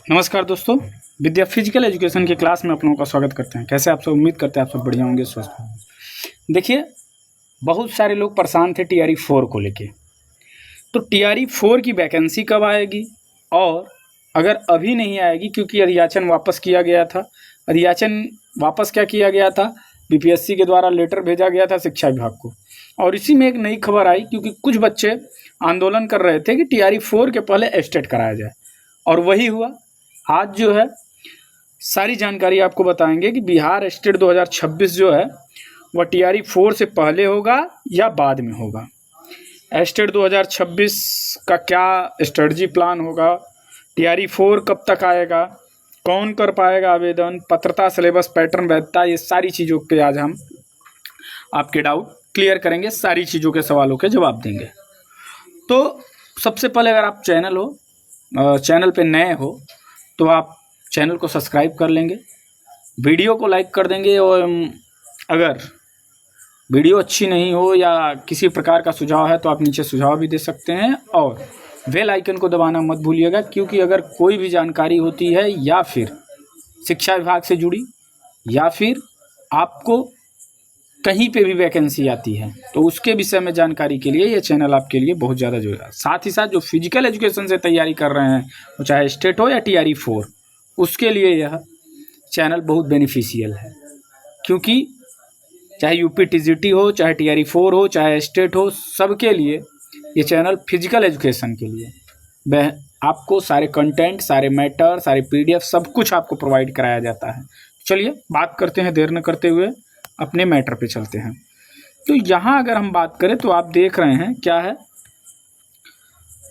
नमस्कार दोस्तों, विद्या physical education की क्लास में आप लोगों का स्वागत करते हैं। कैसे आप सब? उम्मीद करते हैं आप सब बढ़िया होंगे, स्वस्थ होंगे। देखिए, बहुत सारे लोग परेशान थे टीआरई 4 को लेके। तो टीआरई 4 की वैकेंसी कब आएगी, और अगर अभी नहीं आएगी क्योंकि अधियाचन वापस किया गया था। अधियाचन वापस क्या किया गया था? बीपीएससी के द्वारा लेटर भेजा गया था शिक्षा विभाग को, और इसी में एक नई खबर आई क्योंकि कुछ बच्चे आंदोलन कर रहे थे कि टीआरई 4 के पहले एस्टेट कराया जाए, और वही हुआ। आज जो है सारी जानकारी आपको बताएंगे कि बिहार स्टेट 2026 जो है वह टीआरई 4 से पहले होगा या बाद में होगा। स्टेट 2026 का क्या स्ट्रेटजी प्लान होगा, टीआरई 4 कब तक आएगा, कौन कर पाएगा आवेदन, पात्रता, सिलेबस, पैटर्न, वैधता, ये सारी चीज़ों पे आज हम आपके डाउट क्लियर करेंगे, सारी चीज़ों के सवालों के जवाब देंगे। तो सबसे पहले अगर आप चैनल पे नए हो तो आप चैनल को सब्सक्राइब कर लेंगे, वीडियो को लाइक कर देंगे, और अगर वीडियो अच्छी नहीं हो या किसी प्रकार का सुझाव है तो आप नीचे सुझाव भी दे सकते हैं, और बेल आइकन को दबाना मत भूलिएगा, क्योंकि अगर कोई भी जानकारी होती है या फिर शिक्षा विभाग से जुड़ी या फिर आपको कहीं पे भी वैकेंसी आती है तो उसके विषय में जानकारी के लिए ये चैनल आपके लिए बहुत ज़्यादा जरूरी है। साथ ही साथ जो फिजिकल एजुकेशन से तैयारी कर रहे हैं, वो चाहे स्टेट हो या टीआरई 4, उसके लिए यह चैनल बहुत बेनिफिशियल है, क्योंकि चाहे यूपी टीजीटी हो, चाहे टीआरई 4 हो, चाहे स्टेट हो, सबके लिए ये चैनल फिजिकल एजुकेशन के लिए वह आपको सारे कंटेंट, सारे मैटर, सारे पीडीएफ, सब कुछ आपको प्रोवाइड कराया जाता है। चलिए बात करते हैं, देर न करते हुए अपने मैटर पे चलते हैं। तो यहाँ अगर हम बात करें तो आप देख रहे हैं क्या है,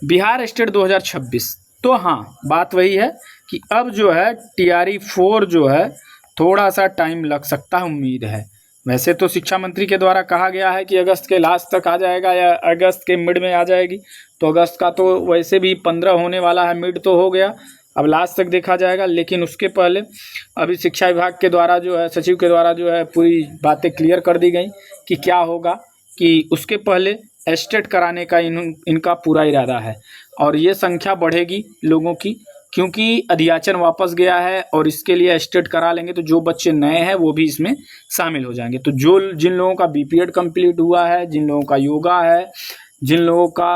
बिहार स्टेट 2026। तो हाँ, बात वही है कि अब जो है टीआरई 4 जो है थोड़ा सा टाइम लग सकता है, उम्मीद है। वैसे तो शिक्षा मंत्री के द्वारा कहा गया है कि अगस्त के लास्ट तक आ जाएगा या अगस्त के मिड में आ जाएगी। तो अगस्त का तो वैसे भी 15 होने वाला है, मिड तो हो गया, अब लास्ट तक देखा जाएगा। लेकिन उसके पहले अभी शिक्षा विभाग के द्वारा जो है, सचिव के द्वारा जो है, पूरी बातें क्लियर कर दी गई कि क्या होगा, कि उसके पहले एस्टेट कराने का इनका पूरा इरादा है, और ये संख्या बढ़ेगी लोगों की, क्योंकि अधियाचन वापस गया है और इसके लिए एस्टेट करा लेंगे तो जो बच्चे नए हैं वो भी इसमें शामिल हो जाएंगे। तो जिन लोगों का बीपीएड कंप्लीट हुआ है, जिन लोगों का योगा है, जिन लोगों का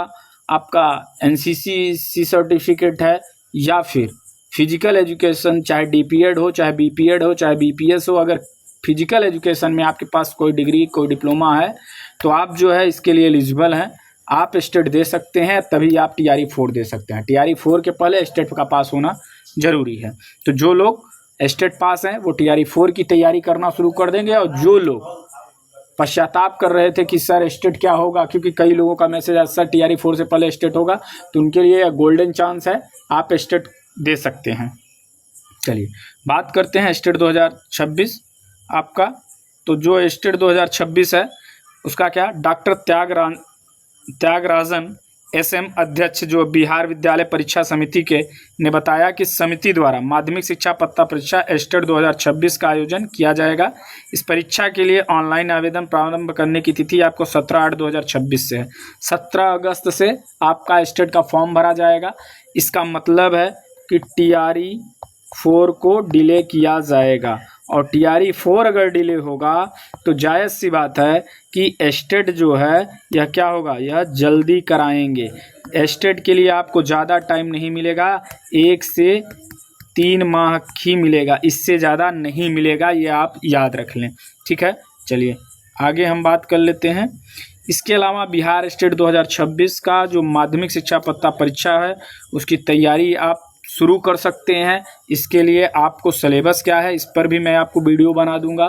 आपका एनसीसी सर्टिफिकेट है, या फिर फिजिकल एजुकेशन, चाहे डीपीएड हो, चाहे बीपीएड हो, चाहे बीपीएस हो, अगर फिजिकल एजुकेशन में आपके पास कोई डिग्री, कोई डिप्लोमा है तो आप जो है इसके लिए एलिजिबल हैं, आप स्टेट दे सकते हैं, तभी आप टीआरई 4 दे सकते हैं। टीआरई 4 के पहले स्टेट का पास होना जरूरी है। तो जो लोग स्टेट पास हैं वो टीआरई 4 की तैयारी करना शुरू कर देंगे, और जो लोग पश्चाताप कर रहे थे कि सर स्टेट क्या होगा, क्योंकि कई लोगों का मैसेज है सर टीआरई 4 से पहले स्टेट होगा, तो उनके लिए गोल्डन चांस है, आप स्टेट दे सकते हैं। चलिए बात करते हैं स्टेट 2026 आपका। तो जो स्टेट 2026 है उसका क्या, डॉक्टर त्यागराजन एसएम अध्यक्ष जो बिहार विद्यालय परीक्षा समिति के ने बताया कि समिति द्वारा माध्यमिक शिक्षा पत्ता परीक्षा स्टेट 2026 का आयोजन किया जाएगा। इस परीक्षा के लिए ऑनलाइन आवेदन प्रारंभ करने की तिथि आपको 17/8/2026 से है। 17 अगस्त से आपका स्टेट का फॉर्म भरा जाएगा। इसका मतलब है कि टीआरई 4 को डिले किया जाएगा, और टीआरई 4 अगर डिले होगा तो जायज़ सी बात है कि स्टेट जो है यह क्या होगा, यह जल्दी कराएंगे। स्टेट के लिए आपको ज़्यादा टाइम नहीं मिलेगा, 1 से 3 माह ही मिलेगा, इससे ज़्यादा नहीं मिलेगा, ये आप याद रख लें, ठीक है। चलिए आगे हम बात कर लेते हैं। इसके अलावा बिहार स्टेट 2026 का जो माध्यमिक शिक्षा पत्ता परीक्षा है उसकी तैयारी आप शुरू कर सकते हैं। इसके लिए आपको सिलेबस क्या है इस पर भी मैं आपको वीडियो बना दूंगा,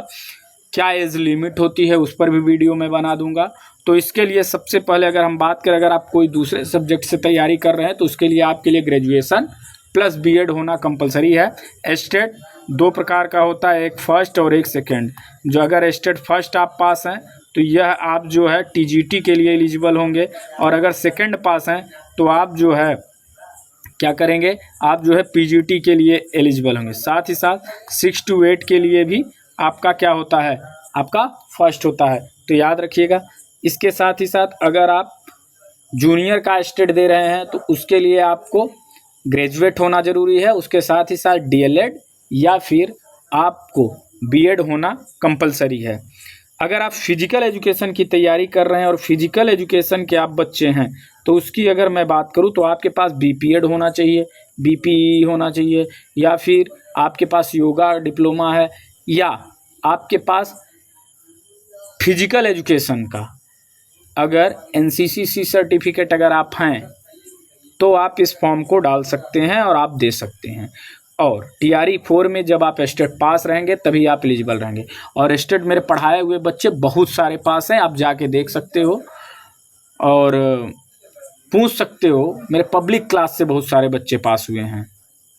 क्या एज लिमिट होती है उस पर भी वीडियो मैं बना दूंगा। तो इसके लिए सबसे पहले अगर हम बात करें, अगर आप कोई दूसरे सब्जेक्ट से तैयारी कर रहे हैं तो उसके लिए आपके लिए ग्रेजुएशन प्लस बीएड होना कंपलसरी है। स्टेट 2 प्रकार का होता है, एक फर्स्ट और एक सेकेंड। जो अगर स्टेट फर्स्ट आप पास हैं तो यह आप जो है टीजीटी के लिए एलिजिबल होंगे, और अगर सेकेंड पास हैं तो आप जो है क्या करेंगे, आप जो है पीजीटी के लिए एलिजिबल होंगे। साथ ही साथ 6 to 8 के लिए भी आपका क्या होता है, आपका फर्स्ट होता है, तो याद रखिएगा। इसके साथ ही साथ अगर आप जूनियर का स्टेट दे रहे हैं तो उसके लिए आपको ग्रेजुएट होना ज़रूरी है, उसके साथ ही साथ डीएलएड या फिर आपको बीएड होना कंपलसरी है। अगर आप फिजिकल एजुकेशन की तैयारी कर रहे हैं और फिजिकल एजुकेशन के आप बच्चे हैं तो उसकी अगर मैं बात करूं तो आपके पास बीपीएड होना चाहिए, बीपीई होना चाहिए, या फिर आपके पास योगा डिप्लोमा है, या आपके पास फिजिकल एजुकेशन का अगर एनसीसीसी सर्टिफिकेट अगर आप हैं तो आप इस फॉर्म को डाल सकते हैं और आप दे सकते हैं। और टीआरई 4 में जब आप स्टेट पास रहेंगे तभी आप एलिजिबल रहेंगे। और स्टेट मेरे पढ़ाए हुए बच्चे बहुत सारे पास हैं, आप जाके देख सकते हो और पूछ सकते हो। मेरे पब्लिक क्लास से बहुत सारे बच्चे पास हुए हैं।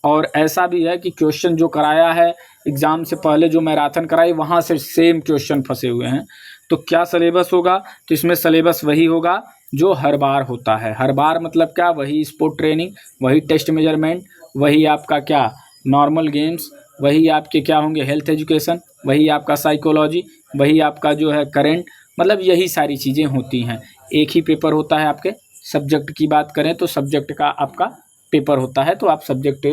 और ऐसा भी है कि क्वेश्चन जो कराया है एग्ज़ाम से पहले जो मैराथन कराई वहाँ से सेम क्वेश्चन फंसे हुए हैं। तो क्या सिलेबस होगा? तो इसमें सिलेबस वही होगा जो हर बार होता है। हर बार मतलब क्या? वही स्पोर्ट ट्रेनिंग, वही टेस्ट मेजरमेंट, वही आपका क्या नॉर्मल गेम्स, वही आपके क्या होंगे हेल्थ एजुकेशन, वही आपका साइकोलॉजी, वही आपका जो है करेंट, मतलब यही सारी चीज़ें होती हैं। एक ही पेपर होता है। आपके सब्जेक्ट की बात करें तो सब्जेक्ट का आपका पेपर होता है, तो आप सब्जेक्ट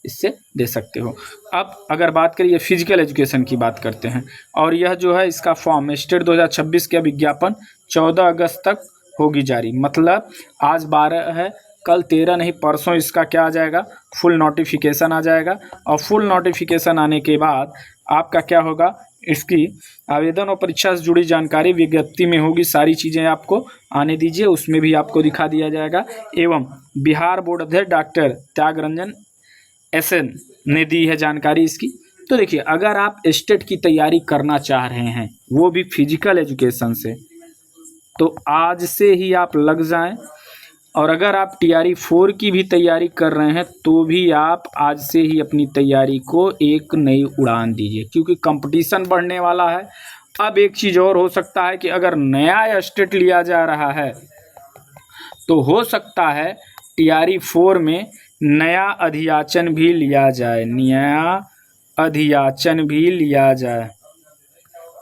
इससे दे सकते हो। अब अगर बात करिए फिजिकल एजुकेशन की बात करते हैं, और यह जो है इसका फॉर्म स्टेट 2026 का विज्ञापन 14 अगस्त तक होगी जारी। मतलब आज 12 है, कल 13 नहीं परसों इसका क्या आ जाएगा, फुल नोटिफिकेशन आ जाएगा। और फुल नोटिफिकेशन आने के बाद आपका क्या होगा, इसकी आवेदन और परीक्षा से जुड़ी जानकारी विज्ञप्ति में होगी। सारी चीज़ें आपको आने दीजिए, उसमें भी आपको दिखा दिया जाएगा। एवं बिहार बोर्ड अध्यक्ष डॉक्टर त्यागरंजन SN ने दी है जानकारी इसकी। तो देखिए, अगर आप स्टेट की तैयारी करना चाह रहे हैं वो भी फिजिकल एजुकेशन से, तो आज से ही आप लग जाएं। और अगर आप टीआरई 4 की भी तैयारी कर रहे हैं तो भी आप आज से ही अपनी तैयारी को एक नई उड़ान दीजिए, क्योंकि कंपटीशन बढ़ने वाला है। अब एक चीज़ और हो सकता है कि अगर नया स्टेट लिया जा रहा है तो हो सकता है टीआरई 4 में नया अधियाचन भी लिया जाए, नया अधियाचन भी लिया जाए।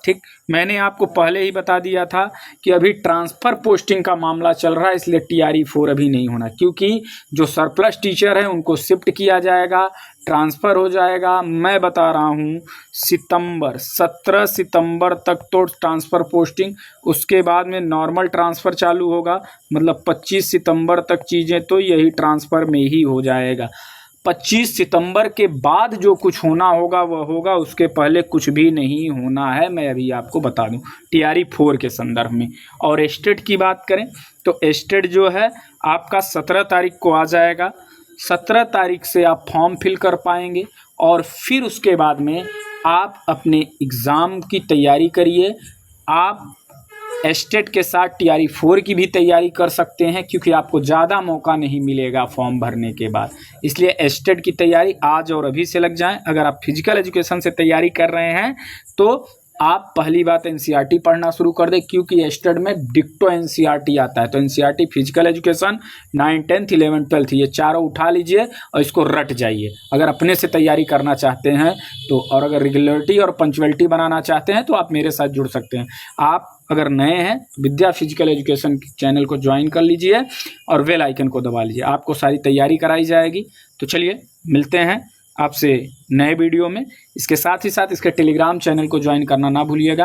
ठीक, मैंने आपको पहले ही बता दिया था कि अभी ट्रांसफ़र पोस्टिंग का मामला चल रहा है, इसलिए टीआरई 4 अभी नहीं होना, क्योंकि जो सरप्लस टीचर हैं उनको शिफ्ट किया जाएगा, ट्रांसफ़र हो जाएगा। मैं बता रहा हूँ 17 सितंबर तक तो ट्रांसफ़र पोस्टिंग, उसके बाद में नॉर्मल ट्रांसफ़र चालू होगा। मतलब 25 सितंबर तक चीज़ें तो यही ट्रांसफ़र में ही हो जाएगा। 25 सितंबर के बाद जो कुछ होना होगा वह होगा, उसके पहले कुछ भी नहीं होना है। मैं अभी आपको बता दूं टीआरई 4 के संदर्भ में। और स्टेट की बात करें तो स्टेट जो है आपका 17 तारीख को आ जाएगा। 17 तारीख से आप फॉर्म फिल कर पाएंगे और फिर उसके बाद में आप अपने एग्ज़ाम की तैयारी करिए। आप स्टेट के साथ टीआरई 4 की भी तैयारी कर सकते हैं, क्योंकि आपको ज़्यादा मौका नहीं मिलेगा फॉर्म भरने के बाद। इसलिए स्टेट की तैयारी आज और अभी से लग जाएं। अगर आप फिजिकल एजुकेशन से तैयारी कर रहे हैं तो आप पहली बात एनसीईआरटी पढ़ना शुरू कर दें, क्योंकि स्टेट में डिक्टो एनसीईआरटी आता है। तो एनसीईआरटी फिजिकल एजुकेशन 9, 10, 11, 12 ये चारों उठा लीजिए और इसको रट जाइए अगर अपने से तैयारी करना चाहते हैं तो। और अगर रेगुलरिटी और पंक्चुअलिटी बनाना चाहते हैं तो आप मेरे साथ जुड़ सकते हैं। आप अगर नए हैं विद्या फिजिकल एजुकेशन चैनल को ज्वाइन कर लीजिए और बेल आइकन को दबा लीजिए, आपको सारी तैयारी कराई जाएगी। तो चलिए मिलते हैं आपसे नए वीडियो में। इसके साथ ही साथ इसके टेलीग्राम चैनल को ज्वाइन करना ना भूलिएगा।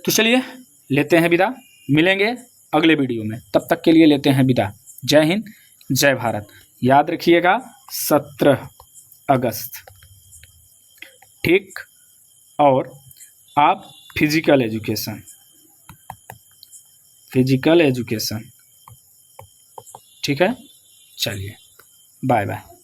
तो चलिए लेते हैं विदा, मिलेंगे अगले वीडियो में, तब तक के लिए लेते हैं विदा। जय हिंद, जय भारत। याद रखिएगा 17 अगस्त, ठीक। और आप फिजिकल एजुकेशन ठीक है। चलिए बाय बाय।